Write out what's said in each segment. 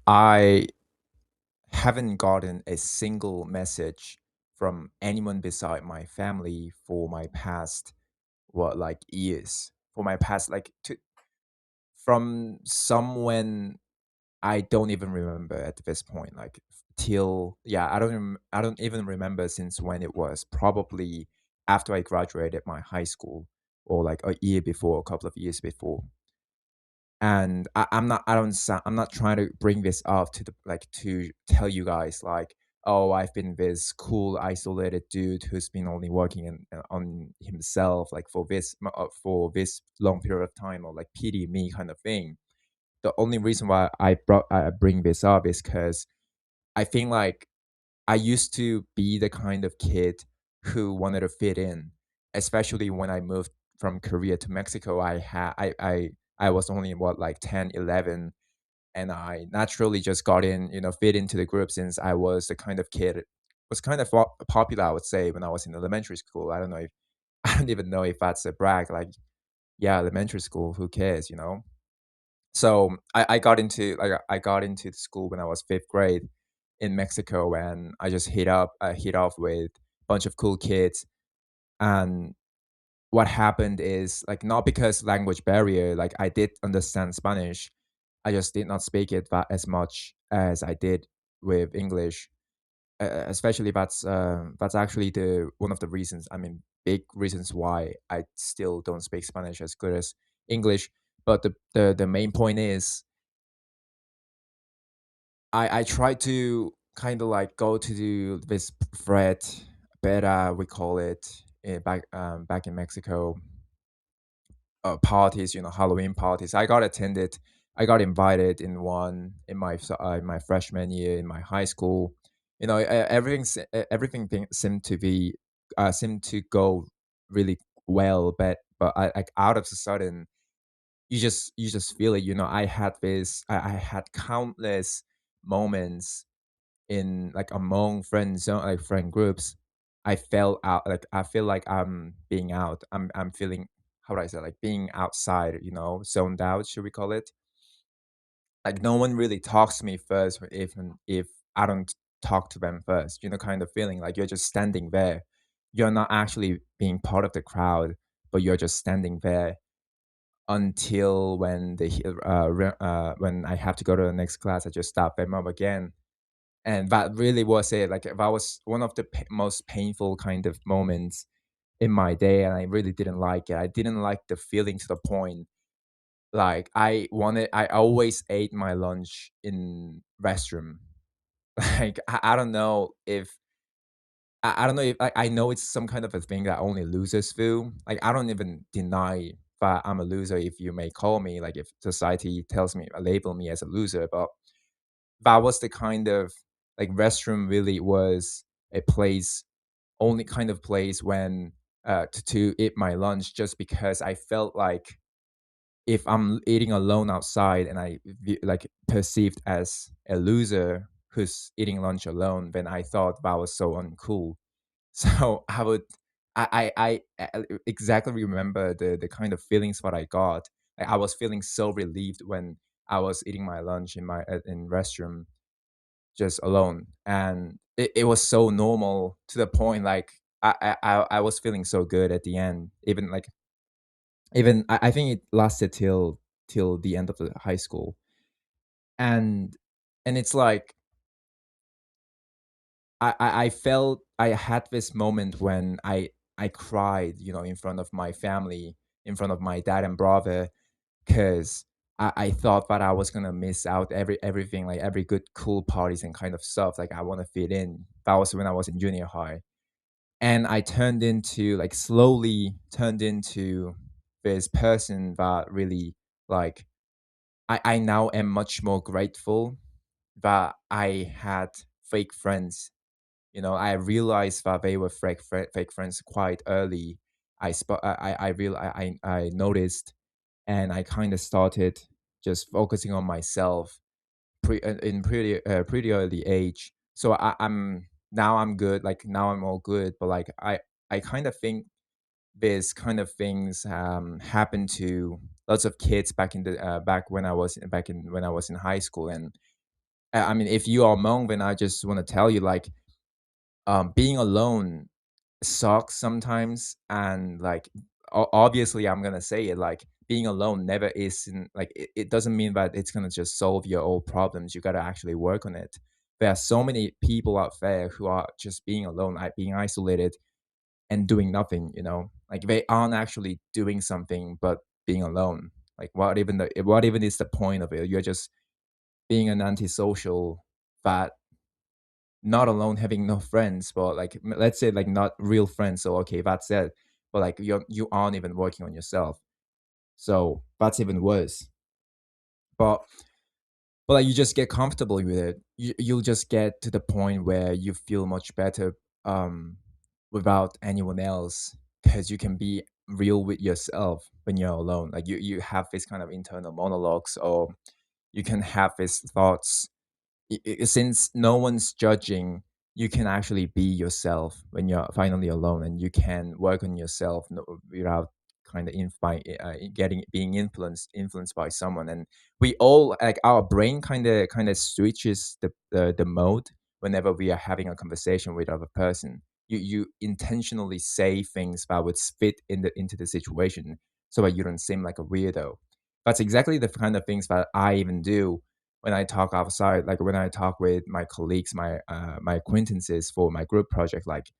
I haven't gotten a single message from anyone beside my family for my past like years. For my past from someone I don't even remember at this point. Like till yeah, I don't even remember since when it was. Probably after I graduated my high school or like a year before, a couple of years before. And I'm not trying to bring this up to the like to tell you guys like, oh, I've been this cool isolated dude who's been only working on himself like for this long period of time, or like pity me kind of thing. The only reason why I bring this up is because I think like I used to be the kind of kid who wanted to fit in, especially when I moved from Korea to Mexico. I was only what, like 10, 11, and I naturally just got in, fit into the group since I was the kind of kid was kind of popular, I would say, when I was in elementary school. I don't know if I don't even know if that's a brag. Like, yeah, elementary school, who cares, you know? So I got into the school when I was fifth grade in Mexico, and I just hit off with a bunch of cool kids. And what happened is like, not because language barrier, like I did understand Spanish, I just did not speak it as much as I did with English. Especially that's actually the one of the reasons. I mean, big reasons why I still don't speak Spanish as good as English. But the main point is I try to kind of like go to this thread beta, we call it, back in Mexico, parties, Halloween parties. I got invited in one in my freshman year in my high school. Seemed to be seemed to go really well, but like out of the sudden, you just feel it. I had countless moments in like among like friend groups. I felt out, like I feel like I'm being out. I'm feeling, how would I say, like being outside, zoned out, should we call it? Like no one really talks to me first, even if I don't talk to them first. Kind of feeling like you're just standing there. You're not actually being part of the crowd, but you're just standing there until when I have to go to the next class. I just stop them up again, and that really was it. Like that was one of the most painful kind of moments in my day, and I really didn't like it. I didn't like the feeling to the point like I always ate my lunch in restroom. Like I don't know if I don't know if I know it's some kind of a thing that only losers feel. Like I don't even deny that I'm a loser, if you may call me, like if society tells me, label me as a loser. But that was the kind of like restroom really was a place, only kind of place when to eat my lunch, just because I felt like if I'm eating alone outside and like perceived as a loser who's eating lunch alone, then I thought that was so uncool. So I would I exactly remember the kind of feelings what I got. Like, I was feeling so relieved when I was eating my lunch in my in restroom just alone, and it was so normal to the point like I was feeling so good at the end. Even I think it lasted till the end of the high school, and it's like I felt I had this moment when I cried, in front of my family, in front of my dad and brother, because I thought that I was gonna miss out everything, like every good cool parties and kind of stuff. Like I want to fit in. That was when I was in junior high, and I turned into like slowly turned into this person that really like I now am much more grateful that I had fake friends. I realized that they were fake friends quite early. I noticed, and I kind of started just focusing on myself in pretty early age. So I'm good. Like now I'm all good. But like I kind of think this kind of things happen to lots of kids back in the back when I was in high school, and I mean, if you are Hmong, then I just want to tell you, like, being alone sucks sometimes, and like, obviously, I'm gonna say it. Like, being alone never isn't like it doesn't mean that it's gonna just solve your old problems. You gotta actually work on it. There are so many people out there who are just being alone, like being isolated and doing nothing. Like they aren't actually doing something, but being alone. Like, what even is the point of it? You're just being an antisocial fat, not alone, having no friends, but like let's say like not real friends. So okay, that's it. But like you aren't even working on yourself. So that's even worse. But like you just get comfortable with it. You'll just get to the point where you feel much better um without anyone else, because you can be real with yourself when you're alone. Like you have this kind of internal monologues, or you can have these thoughts. Since no one's judging, you can actually be yourself when you're finally alone, and you can work on yourself, without kind of getting being influenced by someone. And we all, like, our brain kind of switches the mode whenever we are having a conversation with other person. You intentionally say things that would fit into the situation, so that you don't seem like a weirdo. That's exactly the kind of things that I even do when I talk outside, like when I talk with my colleagues, my acquaintances for my group project. Like,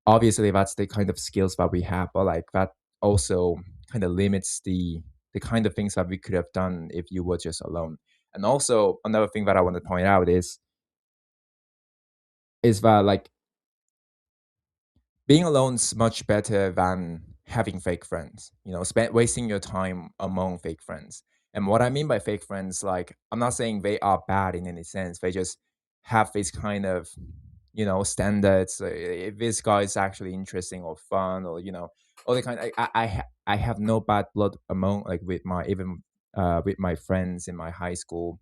obviously that's the kind of skills that we have, but like that also kind of limits the kind of things that we could have done if you were just alone. And also another thing that I want to point out is that, like, being alone's much better than having fake friends. Spend wasting your time among fake friends. And what I mean by fake friends, like, I'm not saying they are bad in any sense. They just have this kind of, standards. If this guy is actually interesting or fun, or all the kind. I have no bad blood among, like, with my even with my friends in my high school,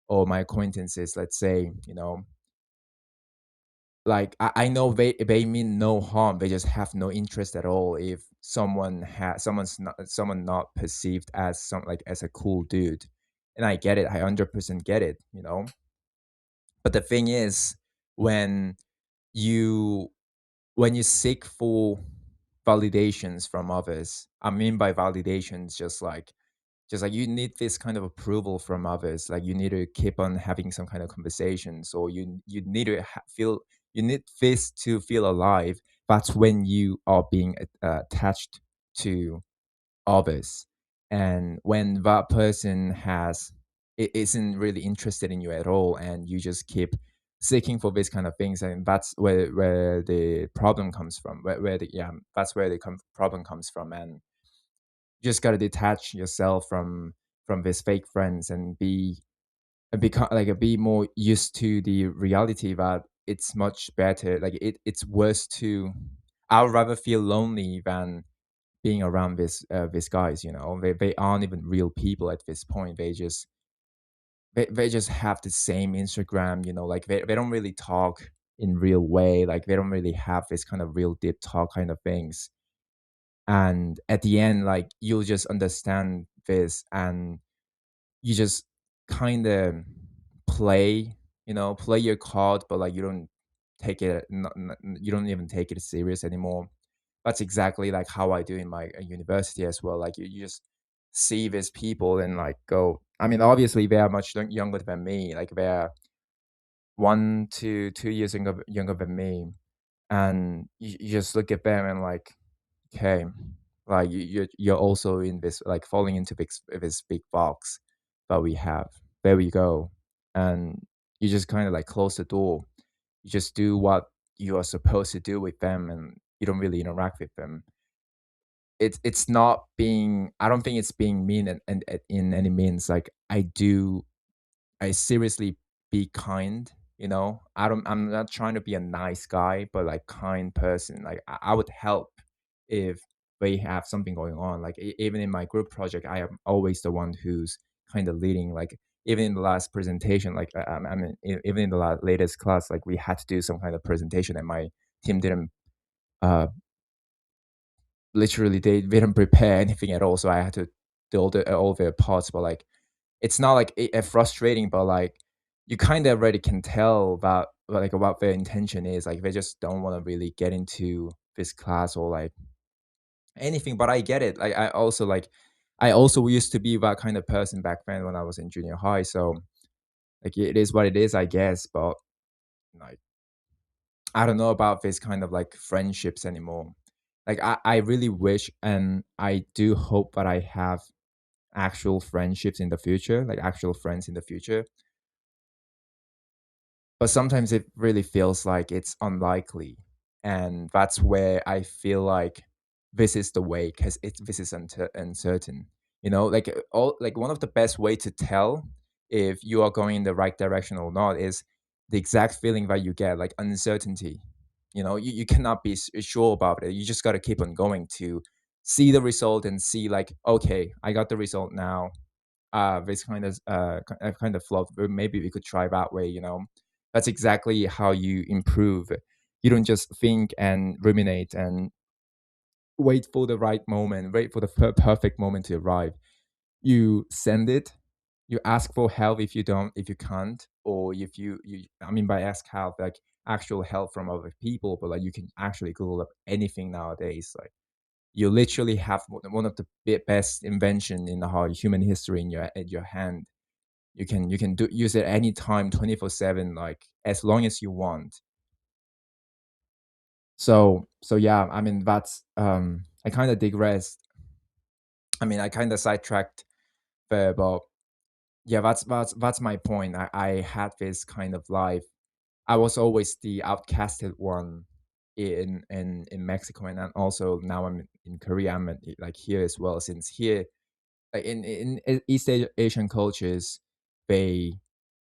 or my acquaintances. Let's say, like, I know they mean no harm. They just have no interest at all if someone not perceived as some, like, as a cool dude. And I get it. I 100% get it. But the thing is, when you when you seek for validations from others, I mean by validations, just like you need this kind of approval from others. Like, you need to keep on having some kind of conversations, or you need to feel, you need this to feel alive. That's when you are being attached to others. And when that person isn't really interested in you at all, and you just keep seeking for these kind of things, and that's where the problem comes from. That's where the problem comes from. And you just got to detach yourself from these fake friends, and become like be more used to the reality that it's much better, like it's worse to, I would rather feel lonely than being around these guys. They aren't even real people at this point. They just have the same Instagram. Like, they don't really talk in real way. Like, they don't really have this kind of real deep talk kind of things. And at the end, like, you'll just understand this, and you just kind of play your card, but like, you don't take it, you don't even take it serious anymore. That's exactly like how I do in my university as well. Like, you just see these people and like go. I mean, obviously they are much younger than me. Like, they're 1 to 2 years younger than me, and you just look at them and like, okay, like you're also in this, like, falling into this big box that we have. There we go. And you just kind of like close the door. You just do what you are supposed to do with them, and you don't really interact with them. It's not being, I don't think it's being mean, and in any means. Like, I seriously be kind. I'm not trying to be a nice guy, but like kind person. Like, I would help if they have something going on. Like, even in my group project, I am always the one who's kind of leading. Like, even in the last presentation, like, I mean, even in the latest class, like, we had to do some kind of presentation, and my team didn't uh literally, they didn't prepare anything at all, so I had to do all their parts. But like, it's not like frustrating, but like, you kind of already can tell about like what their intention is. Like they just don't want to really get into this class or like anything. But I get it. Like I also used to be that kind of person back then when I was in junior high. So like it is what it is, I guess. But like I don't know about this kind of like friendships anymore. Like I really wish and I do hope that I have actual friendships in the future, like actual friends in the future. But sometimes it really feels like it's unlikely. And that's where I feel like this is the way because it's this is uncertain. You know, like all like one of the best way to tell if you are going in the right direction or not is the exact feeling that you get, like uncertainty. You know, you cannot be sure about it. You just got to keep on going to see the result and see like, okay, I got the result now. This kind of flawed. Maybe we could try that way. You know, that's exactly how you improve. You don't just think and ruminate and wait for the right moment, wait for the perfect moment to arrive. You send it. You ask for help if you don't, if you can't, or if you. I mean, by ask help, like actual help from other people, but like you can actually Google up anything nowadays. Like you literally have one of the best invention in the whole human history in your hand. You can use it anytime, 24/7, like as long as you want. So yeah, I mean that's I kind of digressed. I mean I kind of sidetracked there, but yeah, that's my point. I had this kind of life. I was always the outcasted one in Mexico, and then also now I'm in Korea. I'm like here as well, since here like in East Asian cultures, they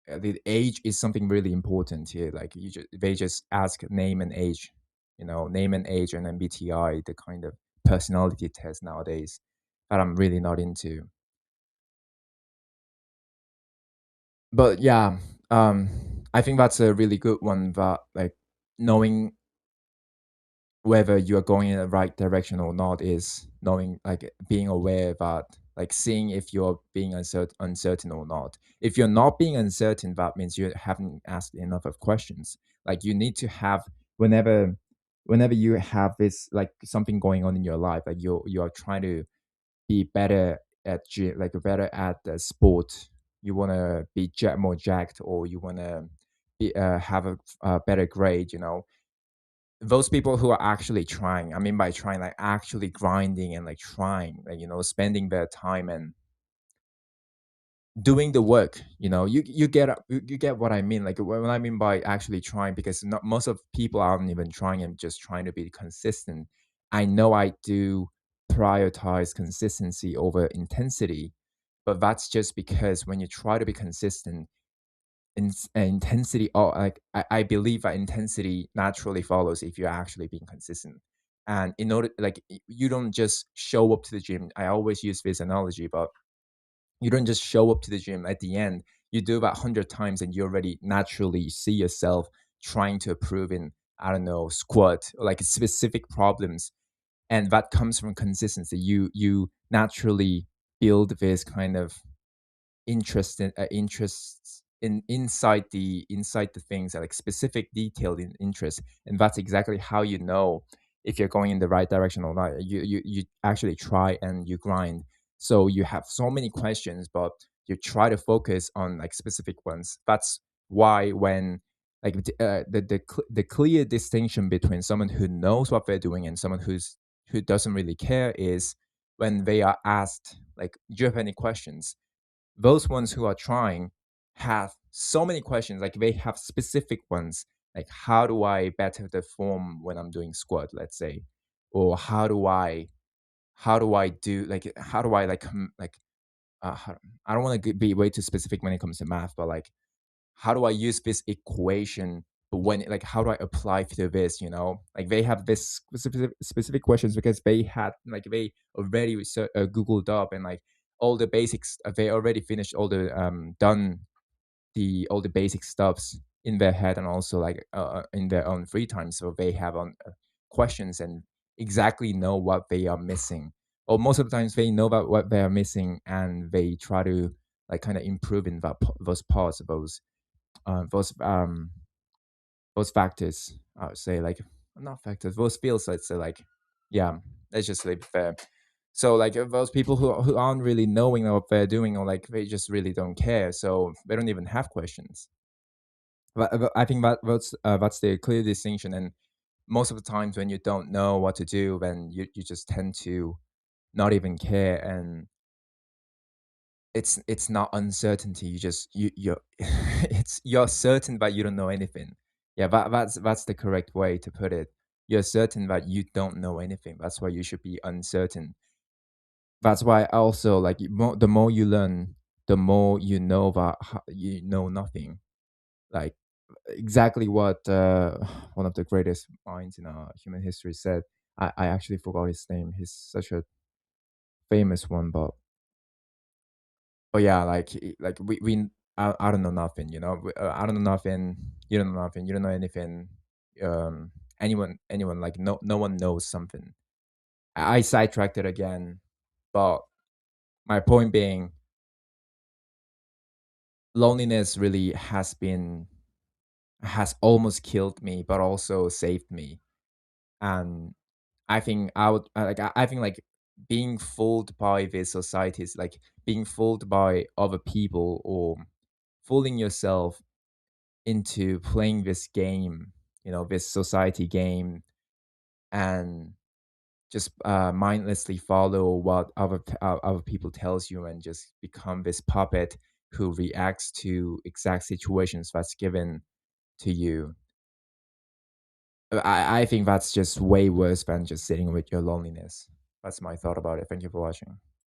the age is something really important here. Like they just ask name and age, you know, name and age and MBTI, the kind of personality test nowadays that I'm really not into. But yeah, um, I think that's a really good one. That like knowing whether you are going in the right direction or not is knowing like being aware that like seeing if you're being uncertain or not. If you're not being uncertain, that means you haven't asked enough of questions. Like you need to have whenever you have this like something going on in your life, like you're trying to be better at like better at the sport. You want to be more jacked, or you want to be have a better grade. You know, those people who are actually trying, I mean by trying like actually grinding and like trying, like you know, spending their time and doing the work. You know, you get what I mean. Like what I mean by actually trying, because not most of people aren't even trying and just trying to be consistent. I know I do prioritize consistency over intensity, but that's just because when you try to be consistent, intensity, or like I believe that intensity naturally follows if you're actually being consistent. And in order like you don't just show up to the gym. I always use this analogy, but you don't just show up to the gym at the end. You do about 100 times and you already naturally see yourself trying to improve in, I don't know, squat or like specific problems. And that comes from consistency. You naturally build this kind of interests in inside the things, like specific detailed in interest. And that's exactly how you know if you're going in the right direction or not. You actually try and you grind. So you have so many questions, but you try to focus on like specific ones. That's why when like the clear distinction between someone who knows what they're doing and someone who doesn't really care is when they are asked like, do you have any questions? Those ones who are trying have so many questions. Like they have specific ones, like how do I better the form when I'm doing squat, let's say, or how do I do like how do I like like I don't want to be way too specific when it comes to math, but like how do I use this equation? But when like how do I apply to this? You know, like they have this specific questions because they had like they already googled up and like all the basics. They already finished all the done the all the basic stuffs in their head and also like in their own free time. So they have on questions and exactly know what they are missing. Or most of the times they know about what they are missing and they try to like kind of improve in those parts of those. those factors, I would say, like, not factors, those feels, let's say, like, yeah, let's just leave it there. So like those people who aren't really knowing what they're doing, or like they just really don't care, so they don't even have questions. But I think that's the clear distinction. And most of the times when you don't know what to do, then you just tend to not even care. And it's not uncertainty. You're it's you're certain but you don't know anything. Yeah, that's the correct way to put it. You're certain that you don't know anything. That's why you should be uncertain. That's why also, like, the more you learn, the more you know that you know nothing. Like, exactly what one of the greatest minds in human history said. I actually forgot his name. He's such a famous one, but yeah, like like we I don't know nothing. I don't know nothing. You don't know nothing. You don't know anything. Anyone, like, no one knows something. I sidetracked it again, but my point being, loneliness really has almost killed me, but also saved me. And I think I think, like, being fooled by these societies, like being fooled by other people, or fooling yourself into playing this game, this society game, and just mindlessly follow what other people tells you, and just become this puppet who reacts to exact situations that's given to you. I think that's just way worse than just sitting with your loneliness. That's my thought about it. Thank you for watching.